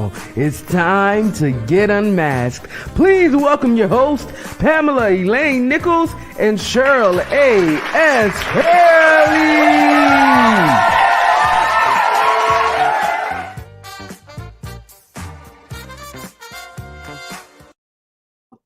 now it's time to get unmasked. Please welcome your host, Pamela Elaine Nichols and Cheryl A.S. Haley.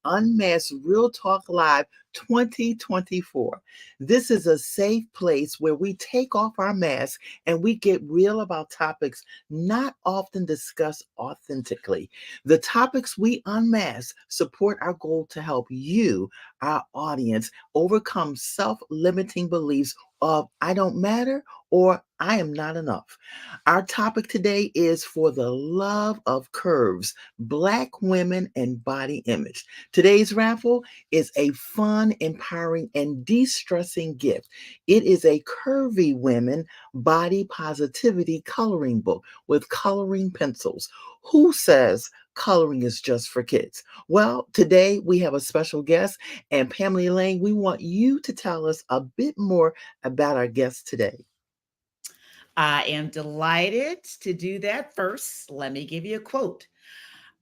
UnMasked Real Talk Live 2024. This is a safe place where we take off our masks and we get real about topics not often discussed authentically. The topics we unmask support our goal to help you, our audience, overcome self-limiting beliefs of I don't matter or I am not enough. Our topic today is for the love of curves, Black women and body image. Today's raffle is a fun, empowering, and de-stressing gift. It is a Curvy Women Body Positivity coloring book with coloring pencils. Who says coloring is just for kids? Well, today we have a special guest, and Pamela Elaine, we want you to tell us a bit more about our guest today. I am delighted to do that. First, let me give you a quote.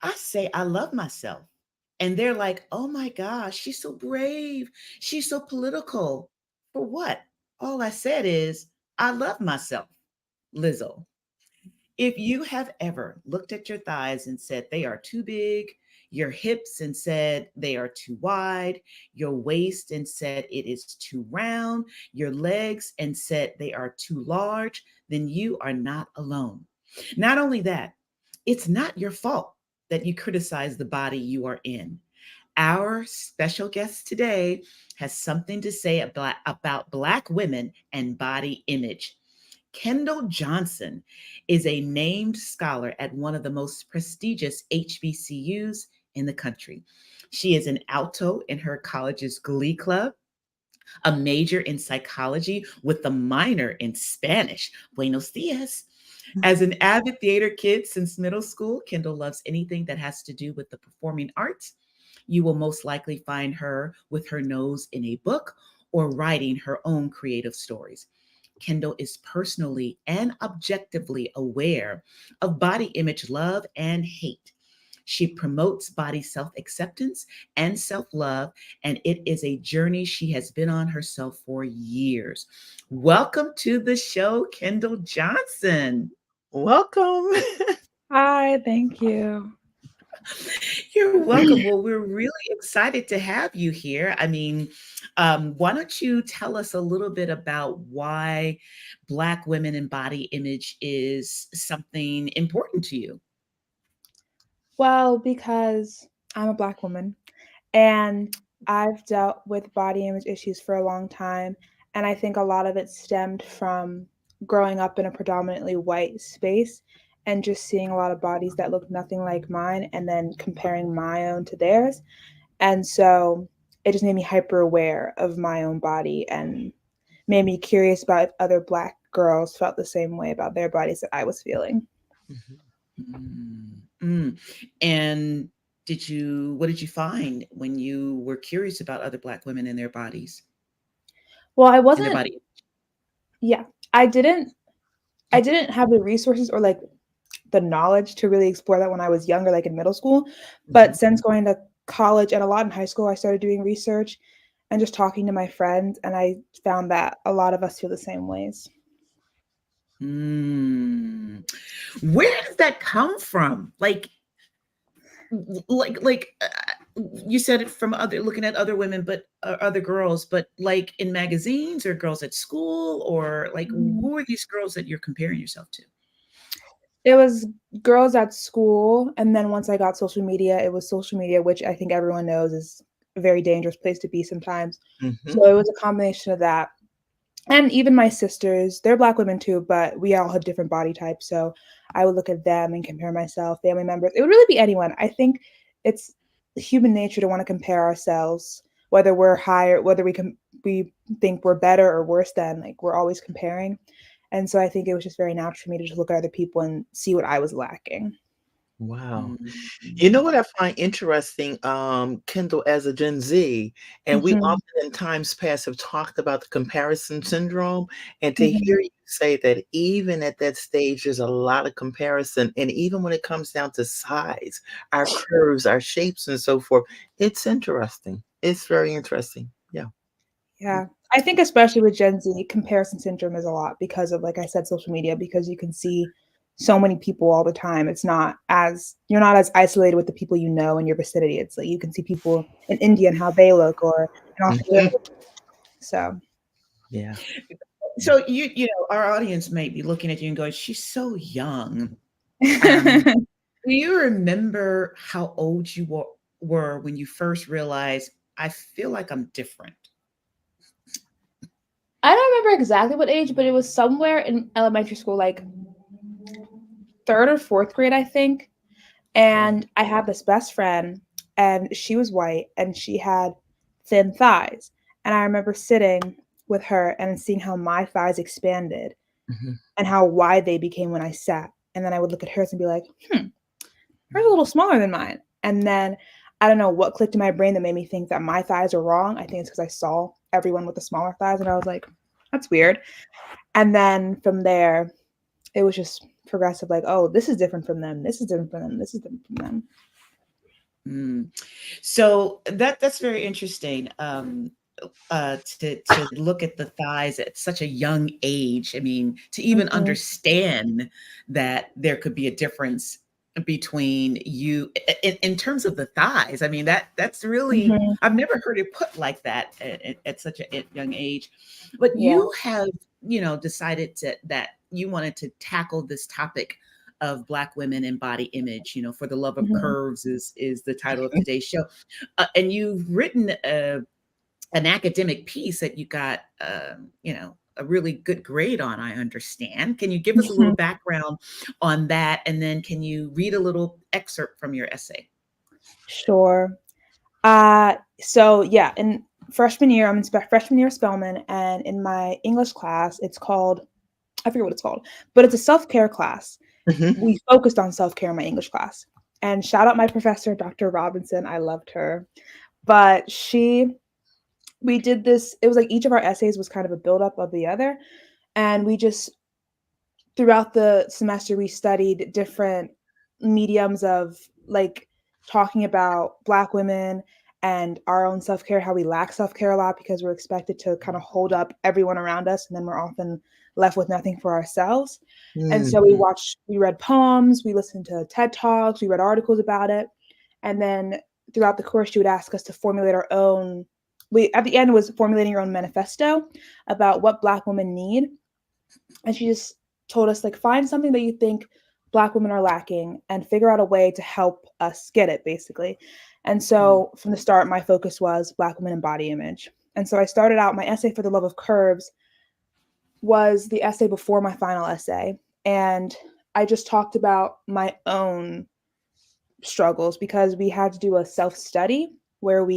I say, I love myself. And they're like, oh my gosh, she's so brave. She's so political. For what? All I said is, I love myself, Lizzo. If you have ever looked at your thighs and said they are too big, your hips and said they are too wide, your waist and said it is too round, your legs and said they are too large, then you are not alone. Not only that, it's not your fault that you criticize the body you are in. Our special guest today has something to say about Black women and body image. Kendall Johnson is a named scholar at one of the most prestigious HBCUs in the country. She is an alto in her college's Glee Club, a major in psychology with a minor in Spanish. Buenos dias. As an avid theater kid since middle school, Kendall loves anything that has to do with the performing arts. You will most likely find her with her nose in a book or writing her own creative stories. Kendall is personally and objectively aware of body image love and hate. She promotes body self acceptance and self love, and it is a journey she has been on herself for years. Welcome to the show, Kendall Johnson. Welcome. Hi, thank you. You're welcome. Well, we're really excited to have you here. I mean, why don't you tell us a little bit about why Black women and body image is something important to you? Well, because I'm a Black woman and I've dealt with body image issues for a long time. And I think a lot of it stemmed from growing up in a predominantly white space and just seeing a lot of bodies that look nothing like mine and then comparing my own to theirs. And so it just made me hyper aware of my own body and made me curious about if other Black girls felt the same way about their bodies that I was feeling. Mm. And what did you find when you were curious about other Black women and their bodies Well, I and their wasn't, body? yeah, I didn't have the resources or like the knowledge to really explore that when I was younger, like in middle school. But since going to college and a lot in high school, I started doing research and just talking to my friends, and I found that a lot of us feel the same ways. Where does that come from? Like you said it from other looking at other women, but other girls, but like in magazines or girls at school, or like who are these girls that you're comparing yourself to? It was girls at school, and then once I got social media, it was social media, which I think everyone knows is a very dangerous place to be sometimes. So it was a combination of that. And even my sisters, they're Black women too, but we all have different body types. So I would look at them and compare myself, family members. It would really be anyone. I think it's human nature to want to compare ourselves, whether we're higher, whether we think we're better or worse than, like we're always comparing. And so I think it was just very natural for me to just look at other people and see what I was lacking. Wow. You Mhm. know what I find interesting, Kendall, as a Gen Z, and we Mhm, often in times past have talked about the comparison syndrome, and to mhm. hear you say that even at that stage, there's a lot of comparison, and even when it comes down to size, our curves, our shapes, and so forth, it's interesting. It's very interesting. Yeah. Yeah. I think especially with Gen Z, comparison syndrome is a lot because of, like I said, social media, because you can see so many people all the time. It's not as you're not as isolated with the people you know in your vicinity. It's like you can see people in India and how they look or in Australia. Mhm. So Yeah. Yeah. So our audience may be looking at you and going, "She's so young." Um, do you remember how old you were when you first realized, "I feel like I'm different"? I don't remember exactly what age, but it was somewhere in elementary school, like third or fourth grade, I think. And I had this best friend, and she was white, and she had thin thighs. And I remember sitting with her and seeing how my thighs expanded Mhm. and how wide they became when I sat. And then I would look at hers and be like, hers a little smaller than mine. And then I don't know what clicked in my brain that made me think that my thighs are wrong. I think it's because I saw everyone with the smaller thighs, and I was like, that's weird. And then from there, it was just progressive, like, oh, this is different from them. This is different from them. This is different from them. Mm. So that's very interesting. To look at the thighs at such a young age. I mean, to even Mhm, understand that there could be a difference between you in terms of the thighs. I mean, that's really, mhm, I've never heard it put like that at such a young age. But yeah. you have, decided that you wanted to tackle this topic of Black women and body image. For the love of Mhm, curves is the title of today's show, and you've written an academic piece that you got, a really good grade on, I understand. Can you give us a little mhm. background on that? And then can you read a little excerpt from your essay? Sure. So yeah, in freshman year, I'm in freshman year of Spelman, and in my English class, it's called, I forget what it's called, but it's a self-care class. Mhm. We focused on self-care in my English class. And shout out my professor, Dr. Robinson. I loved her. But we did this, it was like each of our essays was kind of a buildup of the other. And we just throughout the semester we studied different mediums of like talking about Black women and our own self-care, how we lack self-care a lot because we're expected to kind of hold up everyone around us, and then we're often left with nothing for ourselves. And so Mhm. we read poems, we listened to TED Talks, we read articles about it. And then throughout the course she would ask us to formulate our own, we at the end was formulating your own manifesto about what Black women need. And she just told us, like, find something that you think Black women are lacking and figure out a way to help us get it, basically. And Mm, so from the start, my focus was Black women and body image. And so I started out, my essay for the love of curves was the essay before my final essay. And I just talked about my own struggles because we had to do a self study where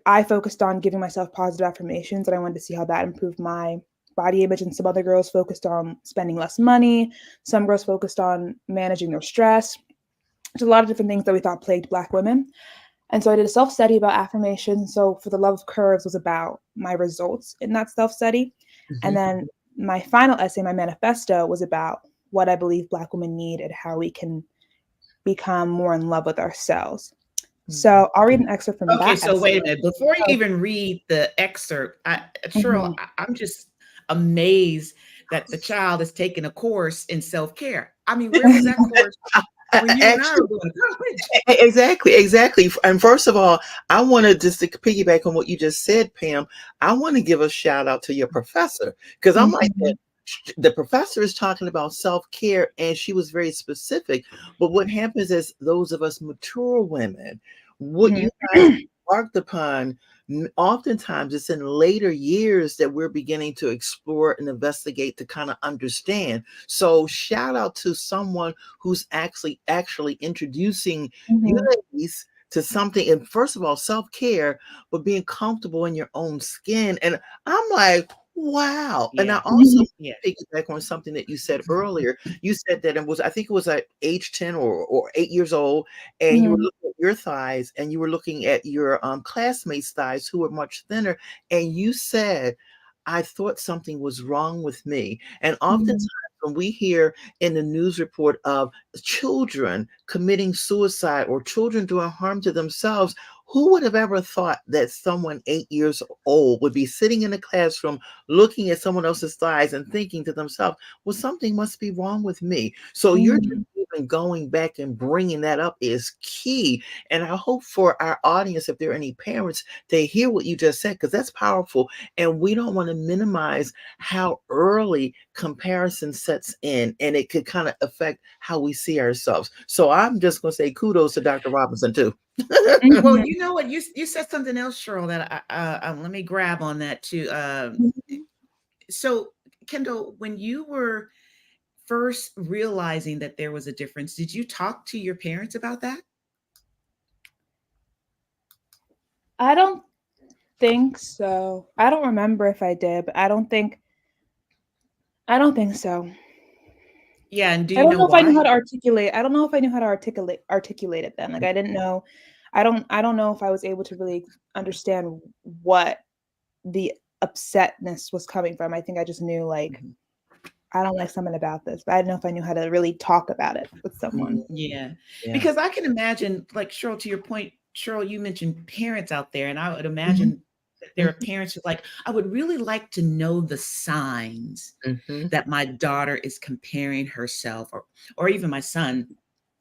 I focused on giving myself positive affirmations, and I wanted to see how that improved my body image. And some other girls focused on spending less money. Some girls focused on managing their stress. There's a lot of different things that we thought plagued Black women. And so I did a self study about affirmations. So For the Love of Curves was about my results in that self study. And Mhm. then my final essay, my manifesto, was about what I believe Black women need and how we can become more in love with ourselves. Mhm. So I'll read an excerpt from okay, that so essay. wait a minute. Before you Oh, even read the excerpt, Cheryl, mhm. I'm just amazed that the child is taking a course in self-care. I mean, where was that course when you and I Actually, were going to college? exactly, exactly. And first of all, I want to just to piggyback on what you just said, Pam. I want to give a shout out to your professor because I'm like that. Mhm, The professor is talking about self care, and she was very specific. But what happens is those of us mature women, what mhm, you guys embarked upon, oftentimes it's in later years that we're beginning to explore and investigate to kind of understand. So shout out to someone who's actually introducing you mhm, ladies to something, and first of all self-care, but being comfortable in your own skin. And I'm like, Wow. And I Yeah. also Yeah. piggyback on something that you said earlier. You said that it was, I think it was at age 10 or 8 years old, and you were Mhm. looking at your thighs and you were looking at your classmates' thighs who were much thinner. And you said, I thought something was wrong with me. And oftentimes Mhm. when we hear in the news report of children committing suicide or children doing harm to themselves, who would have ever thought that someone 8 years old would be sitting in a classroom looking at someone else's thighs and thinking to themselves, well, something must be wrong with me. So you're just Mhm. even going back and bringing that up is key. And I hope for our audience, if there are any parents, they hear what you just said, because that's powerful. And we don't want to minimize how early comparison sets in, and it could kind of affect how we see ourselves. So I'm just going to say kudos to Dr. Robinson, too. Well, Mhm. you know what? You said something else, Cheryl, that let me grab on that too. Mhm. So, Kendall, when you were first realizing that there was a difference, did you talk to your parents about that? I don't think so. I don't remember if I did, but I don't think so. Yeah, and do I you don't know know if I knew why? how to articulate. I don't know if I knew how to articulate it then. Like I didn't know. I don't know if I was able to really understand what the upsetness was coming from. I think I just knew like Mhm. I don't like something about this, but I didn't know if I knew how to really talk about it with someone. Mhm. Yeah, Yeah. because I can imagine, like Cheryl, to your point, Cheryl, you mentioned parents out there, and I would Mhm. imagine that there are parents who like, I would really like to know the signs Mhm. that my daughter is comparing herself, or even my son.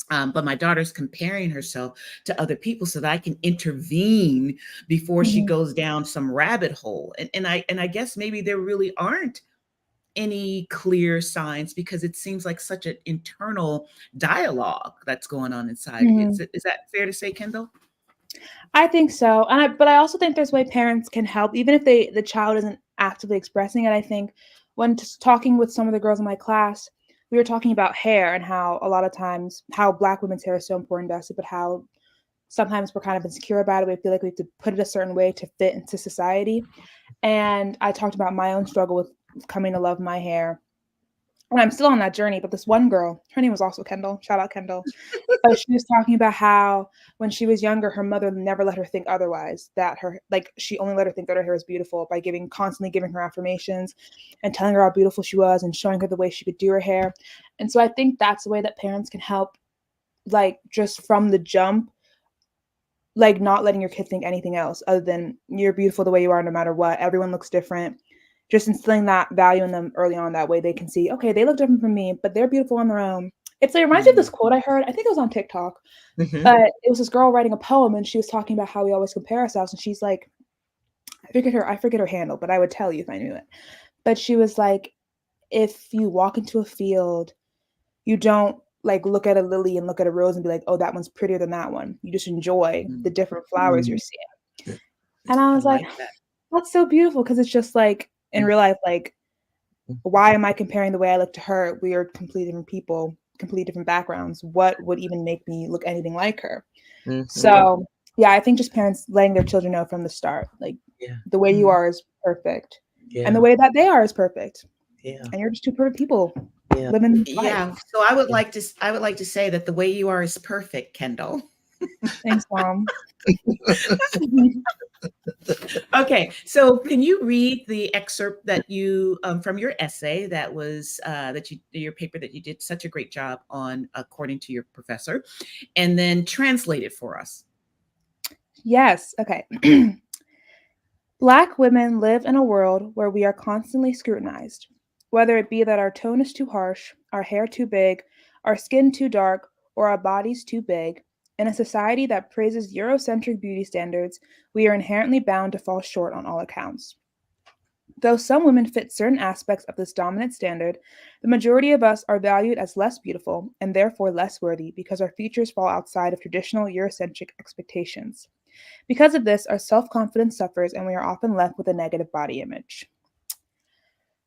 But my daughter's comparing herself to other people so that I can intervene before she Mhm. goes down some rabbit hole. And I guess maybe there really aren't any clear signs because it seems like such an internal dialogue that's going on inside. Mhm. Is that fair to say, Kendall? I think so, but I also think there's way parents can help, even if the child isn't actively expressing it. I think when talking with some of the girls in my class, we were talking about hair and how a lot of times how Black women's hair is so important to us, but how sometimes we're kind of insecure about it. We feel like we have to put it a certain way to fit into society. And I talked about my own struggle with coming to love my hair. And I'm still on that journey, but this one girl, her name was also Kendall. Shout out Kendall. But she was talking about how when she was younger, her mother never let her think otherwise. That her like she only let her think that her hair was beautiful by constantly giving her affirmations and telling her how beautiful she was and showing her the way she could do her hair. And so I think that's the way that parents can help, like just from the jump, like not letting your kid think anything else other than you're beautiful the way you are no matter what. Everyone looks different. Just instilling that value in them early on, that way they can see, okay, they look different from me, but they're beautiful on their own. It reminds me of this quote I heard. I think it was on TikTok, Mhm. but it was this girl writing a poem, and she was talking about how we always compare ourselves. And she's like, I forget her handle, but I would tell you if I knew it. But she was like, if you walk into a field, you don't like look at a lily and look at a rose and be like, oh, that one's prettier than that one. You just enjoy the Mm, different flowers you're seeing. And I I was like, like that. that's so beautiful because it's just like in real life, like, why am I comparing the way I look to her? We are completely different people, completely different backgrounds. What would even make me look anything like her? Mhm. So, yeah, I think just parents letting their children know from the start, like, Yeah. the way you Mm. are is perfect, and the Yeah. way that they are is perfect, Yeah. and you're just two perfect people Yeah. living life. Yeah. So I would like to say that the way you are is perfect, Kendall. Thanks, mom. Okay, so can you read the excerpt that you from your essay that was that you your paper that you did such a great job on according to your professor, and then translate it for us? Yes. Okay. Black women live in a world where we are constantly scrutinized, whether it be that our tone is too harsh, our hair too big, our skin too dark, or our bodies too big. In a society that praises Eurocentric beauty standards, we are inherently bound to fall short on all accounts. Though some women fit certain aspects of this dominant standard, the majority of us are valued as less beautiful and therefore less worthy because our features fall outside of traditional Eurocentric expectations. Because of this, our self confidence suffers and we are often left with a negative body image.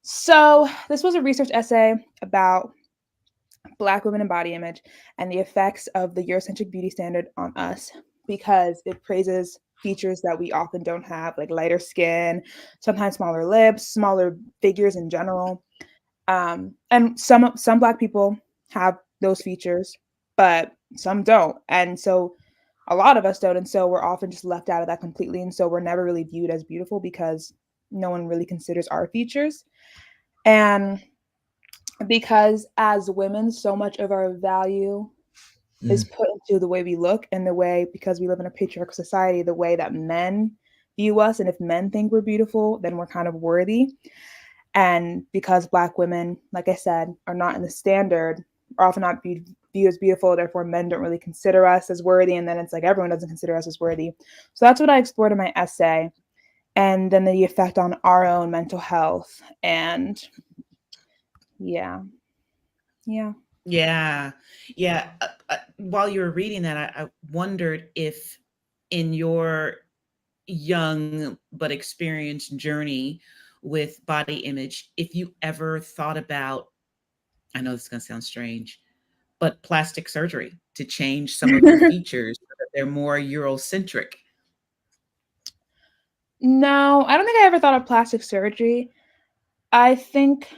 So, this was a research essay about Black women and body image and the effects of the Eurocentric beauty standard on us because it praises features that we often don't have, like lighter skin, sometimes smaller lips, smaller figures in general. And some Black people have those features, but some don't. And so a lot of us don't. And so we're often just left out of that completely. And so we're never really viewed as beautiful because no one really considers our features. And because as women, so much of our value is put into the way we look and the way, because we live in a patriarchal society, the way that men view us. And if men think we're beautiful, then we're kind of worthy. And because Black women, like I said, are not in the standard, are often not viewed as beautiful, therefore men don't really consider us as worthy. And then it's like everyone doesn't consider us as worthy. So that's what I explored in my essay. And then the effect on our own mental health. And yeah. While you were reading that, I wondered if in your young but experienced journey with body image, if you ever thought about, I know this is going to sound strange, but plastic surgery to change some of your features so that they're more Eurocentric. No, I don't think I ever thought of plastic surgery. I don't think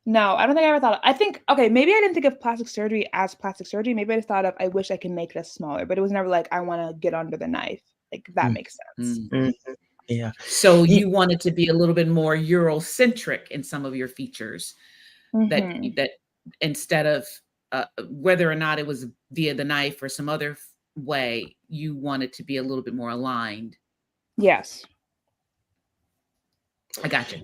I ever thought okay, maybe I didn't think of plastic surgery as plastic surgery. Maybe I just thought of, I wish I could make this smaller, but it was never like, I want to get under the knife. Like, that makes sense. Yeah. So you wanted to be a little bit more Eurocentric in some of your features, that instead of whether or not it was via the knife or some other way, you wanted to be a little bit more aligned. Yes. I got you.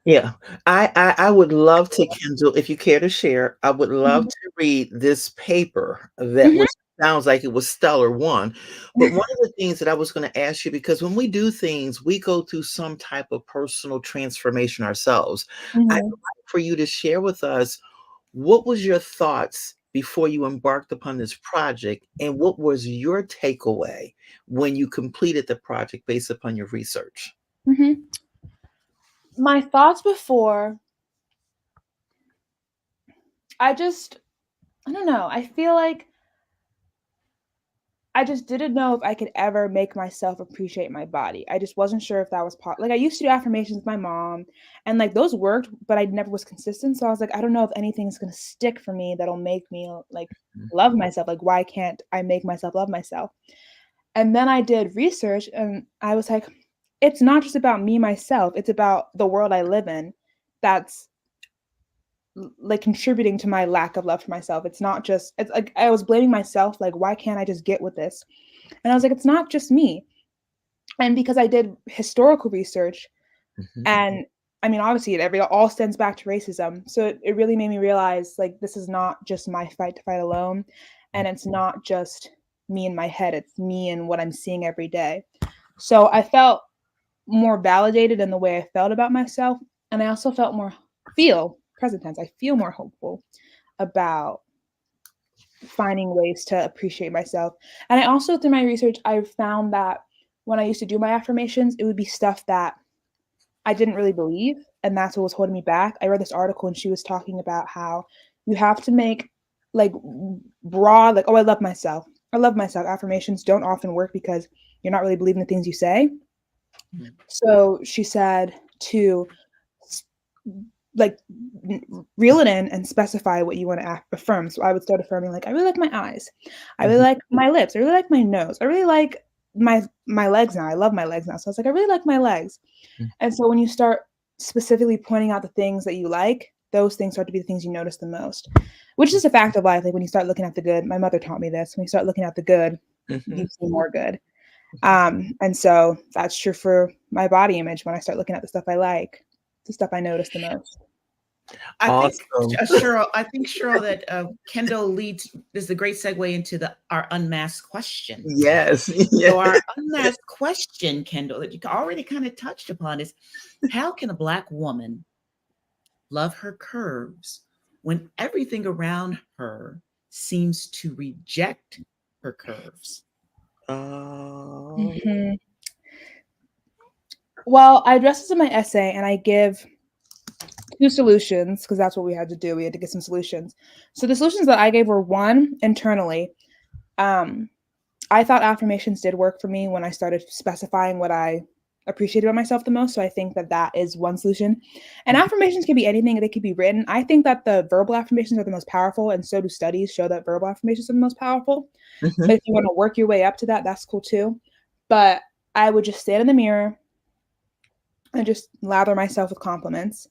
Yeah, I would love to, Kendall, if you care to share, I would love to read this paper that was sounds like it was stellar one. But one of the things that I was going to ask you, because when we do things, we go through some type of personal transformation ourselves. I'd like for you to share with us, what was your thoughts before you embarked upon this project, and what was your takeaway when you completed the project based upon your research? My thoughts before, I don't know. I feel like I just didn't know if I could ever make myself appreciate my body. I just wasn't sure if that was like, I used to do affirmations with my mom, and like those worked, but I never was consistent. So I was like, I don't know if anything's going to stick for me that'll make me like love myself. Like, why can't I make myself love myself? And then I did research, and I was like, it's not just about me, myself. It's about the world I live in that's like contributing to my lack of love for myself. It's not just, it's like I was blaming myself, like, why can't I just get with this? And I was like, it's not just me. And because I did historical research, and I mean, obviously it all stems back to racism. So it really made me realize, like, this is not just my fight to fight alone. And it's not just me in my head, it's me and what I'm seeing every day. So I felt more validated in the way I felt about myself. And I also felt present tense, I feel more hopeful about finding ways to appreciate myself. And I also, through my research, I found that when I used to do my affirmations, it would be stuff that I didn't really believe, and that's what was holding me back. I read this article, and she was talking about how you have to make like broad, like, oh, I love myself. Affirmations don't often work because you're not really believing the things you say. So she said to like reel it in and specify what you want to affirm. So I would start affirming, like, I really like my eyes. I really like my lips. I really like my nose. I really like my legs now. I love my legs now. So I was like, I really like my legs. And so when you start specifically pointing out the things that you like, those things start to be the things you notice the most, which is a fact of life. Like, when you start looking at the good, my mother taught me this, when you start looking at the good, you see more good. And so that's true for my body image. When I start looking at the stuff I like, the stuff I notice the most. I think, Cheryl, that Kendall is a great segue into our unmasked question. Yes. So our unmasked question, Kendall, that you already kind of touched upon, is how can a Black woman love her curves when everything around her seems to reject her curves? Well, I address this in my essay, and I give 2 solutions, because that's what we had to do. We had to get some solutions. So the solutions that I gave were, 1, internally. I thought affirmations did work for me when I started specifying what I appreciated about myself the most. So I think that that is one solution. And affirmations can be anything, they could be written. I think that the verbal affirmations are the most powerful, and so do studies show that verbal affirmations are the most powerful. Mhm. But if you want to work your way up to that, that's cool too. But I would just stand in the mirror and just lather myself with compliments.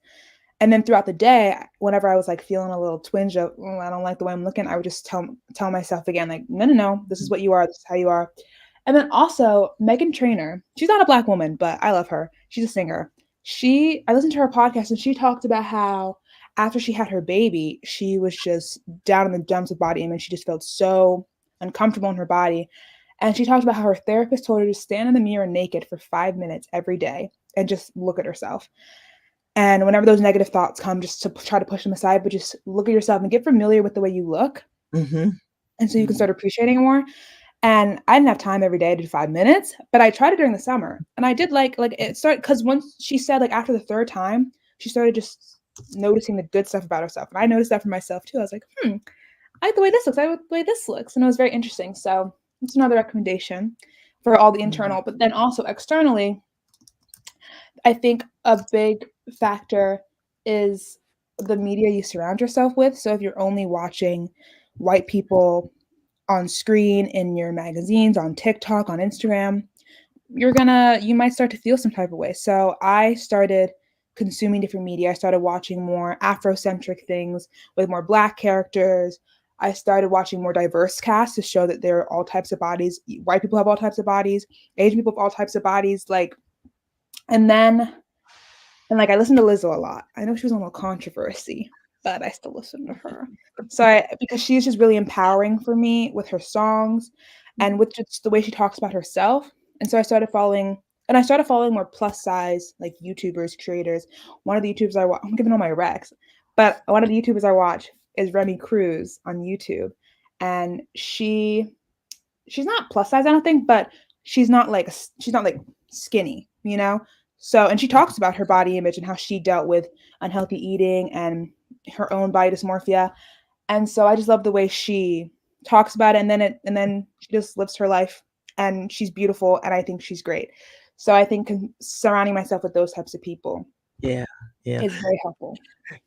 And then throughout the day, whenever I was like feeling a little twinge of, oh, I don't like the way I'm looking, I would just tell myself again, like, no, no, no, this is what you are, this is how you are. And then also Megan Trainor, she's not a Black woman, but I love her. She's a singer. I listened to her podcast, and she talked about how after she had her baby, she was just down in the dumps of body image. She just felt so uncomfortable in her body. And she talked about how her therapist told her to stand in the mirror naked for 5 minutes every day and just look at herself. And whenever those negative thoughts come, just to try to push them aside, but just look at yourself and get familiar with the way you look. Mhm. And so you can start appreciating more. And I didn't have time every day to do 5 minutes, but I tried it during the summer. And I did like it started, because once she said, like, after the third time, she started just noticing the good stuff about herself. And I noticed that for myself too. I was like, I like the way this looks. I like the way this looks. And it was very interesting. So it's another recommendation for all the internal, but then also externally, I think a big factor is the media you surround yourself with. So if you're only watching white people on screen, in your magazines, on TikTok, on Instagram, you might start to feel some type of way. So I started consuming different media. I started watching more Afrocentric things with more Black characters. I started watching more diverse casts to show that there are all types of bodies. White people have all types of bodies. Asian people have all types of bodies. Like, and then and like I listen to Lizzo a lot. I know she was on a little controversy, but I still listen to her. Because she's just really empowering for me with her songs and with just the way she talks about herself. And so I started following more plus size, like, YouTubers, creators. One of the YouTubers I watch, I'm giving all my recs, but one of the YouTubers I watch is Remy Cruz on YouTube. And she's not plus size, I don't think, but she's not like skinny, you know? So, and she talks about her body image and how she dealt with unhealthy eating and her own body dysmorphia. And so I just love the way she talks about it, and then she just lives her life, and she's beautiful, and I think she's great. So I think surrounding myself with those types of people Yeah. Yeah. is very helpful.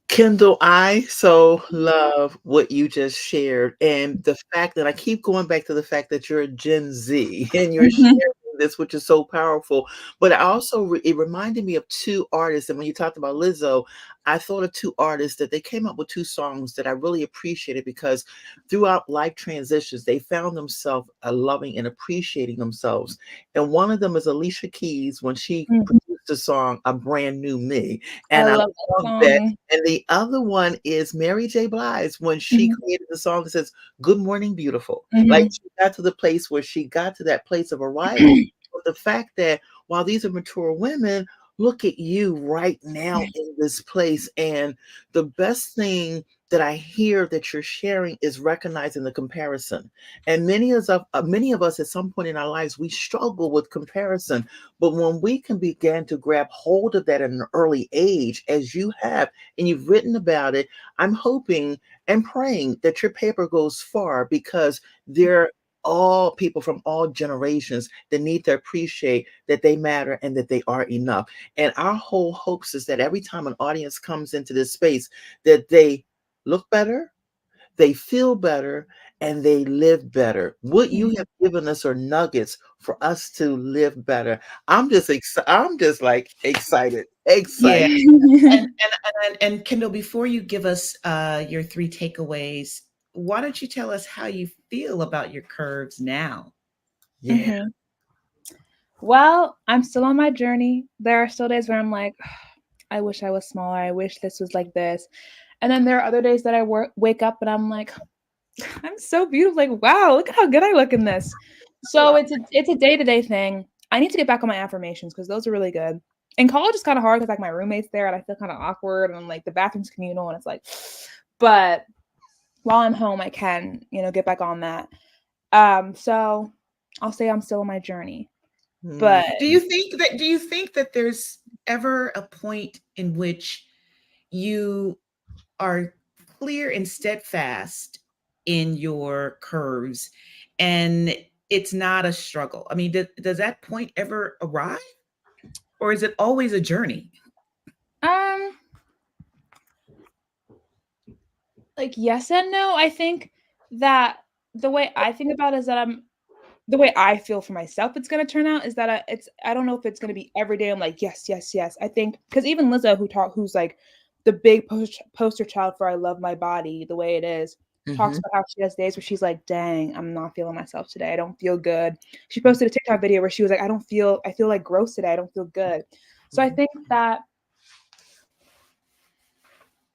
Kendall, I so love what you just shared, and the fact that I keep going back to the fact that you're a Gen Z and you're Mhm. sharing this, which is so powerful. But I also it reminded me of two artists, and when you talked about Lizzo, I thought of two artists that they came up with two songs that I really appreciated, because throughout life transitions, they found themselves loving and appreciating themselves. And one of them is Alicia Keys when she Mhm. produced the song "A Brand New Me," I and I love that love that. song. And the other one is Mary J. Blige when she Mhm. created the song that says, "Good Morning, Beautiful." Like, Mhm. she got to the place where she got to that place of arrival. But the fact that while these are mature women, look at you right now in this place. And the best thing that I hear that you're sharing is recognizing the comparison. And many of us at some point in our lives, we struggle with comparison. But when we can begin to grab hold of that at an early age, as you have, and you've written about it, I'm hoping and praying that your paper goes far, because they're all people from all generations that need to appreciate that they matter and that they are enough. And our whole hopes is that every time an audience comes into this space, that they look better, they feel better, and they live better. What you Mhm. have given us are nuggets for us to live better. I'm just like excited, Yeah. excited. And Kendall, before you give us your three takeaways, why don't you tell us how you feel about your curves now? Yeah. Mhm. Well, I'm still on my journey. There are still days where I'm like, I wish I was smaller. I wish this was like this. And then there are other days that wake up and I'm like, I'm so beautiful. Like, wow, look at how good I look in this. So it's a day-to-day thing. I need to get back on my affirmations because those are really good. In college, it's kind of hard because like my roommate's there and I feel kind of awkward and like the bathroom's communal and it's like, but while I'm home, I can, get back on that. So I'll say I'm still on my journey, Mm. but Do you think that there's ever a point in which you are clear and steadfast in your curves, and it's not a struggle? I mean, does that point ever arrive, or is it always a journey? Like yes and no. I think that the way I think about it is that the way I feel for myself it's gonna turn out is that I don't know if it's gonna be every day I'm like, yes, yes, yes. I think because even Lizzo who's like the big poster child for I love my body the way it is, talks Mhm. about how she has days where she's like, dang, I'm not feeling myself today. I don't feel good. She posted a TikTok video where she was like, I feel like gross today. I don't feel good. So Mhm.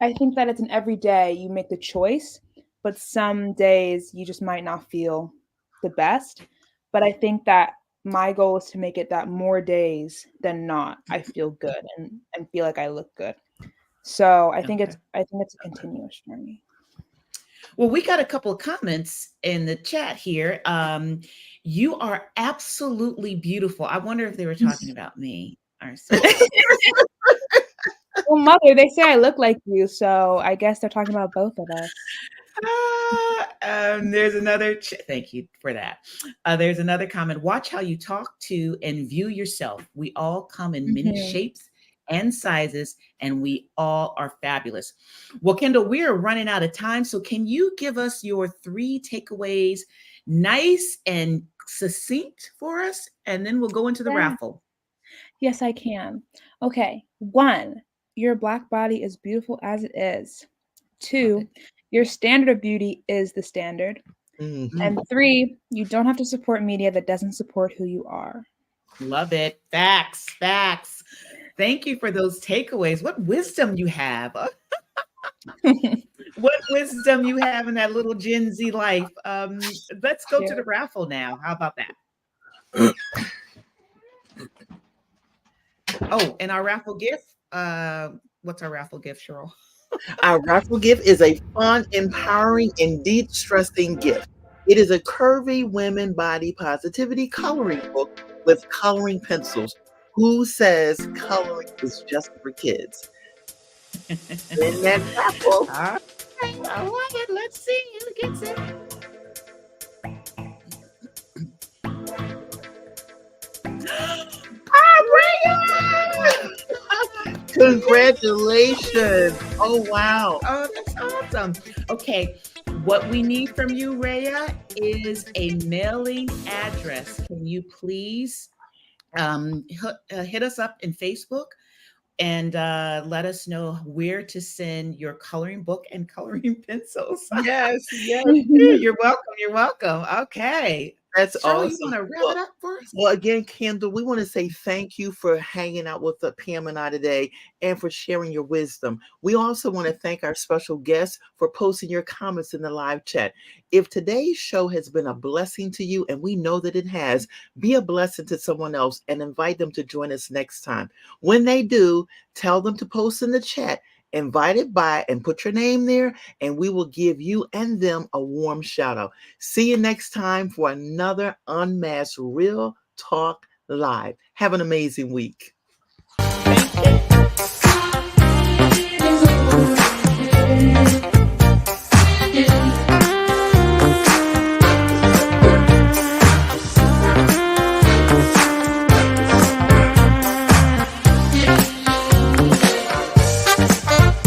I think that it's an every day you make the choice, but some days you just might not feel the best. But I think that my goal is to make it that more days than not, I feel good and feel like I look good. So Okay. I think it's a continuous journey. Well, we got a couple of comments in the chat here. You are absolutely beautiful. I wonder if they were talking about me or something. Well, mother, they say I look like you, so I guess they're talking about both of us. There's another. Thank you for that. There's another comment. Watch how you talk to and view yourself. We all come in many Mhm. shapes and sizes, and we all are fabulous. Well, Kendall, we are running out of time. So, can you give us your 3 takeaways, nice and succinct for us? And then we'll go into the Yeah. raffle. Yes, I can. Okay. 1, your black body is beautiful as it is. Love 2, it. your standard of beauty is the standard. Mhm. And Mm, 3, you don't have to support media that doesn't support who you are. love it. Facts, facts. Thank you for those takeaways. What wisdom you have. What wisdom you have in that little Gen Z life. Let's go Yeah. to the raffle now. How about that? Oh, and our raffle gift. What's our raffle gift, Cheryl? Our raffle gift is a fun, empowering, and de-stressing gift. It is a curvy women body positivity coloring book with coloring pencils. Who says coloring is just for kids? In that raffle. All right, I love it. Let's see who gets it. Congratulations. Oh, wow. Oh, that's awesome. Okay, what we need from you, Rhea, is a mailing address. Can you please hit us up in Facebook and let us know where to send your coloring book and coloring pencils? Yes, yes. You're welcome. You're welcome. Okay. That's Cheryl, you want awesome. to wrap Well, it up for us? well, again, Kendall, we want to say thank you for hanging out with Pam and I today and for sharing your wisdom. We also want to thank our special guests for posting your comments in the live chat. If today's show has been a blessing to you, and we know that it has, be a blessing to someone else and invite them to join us next time. When they do, tell them to post in the chat. Invite it by and put your name there, and we will give you and them a warm shout out. See you next time for another Unmasked Real Talk Live. Have an amazing week.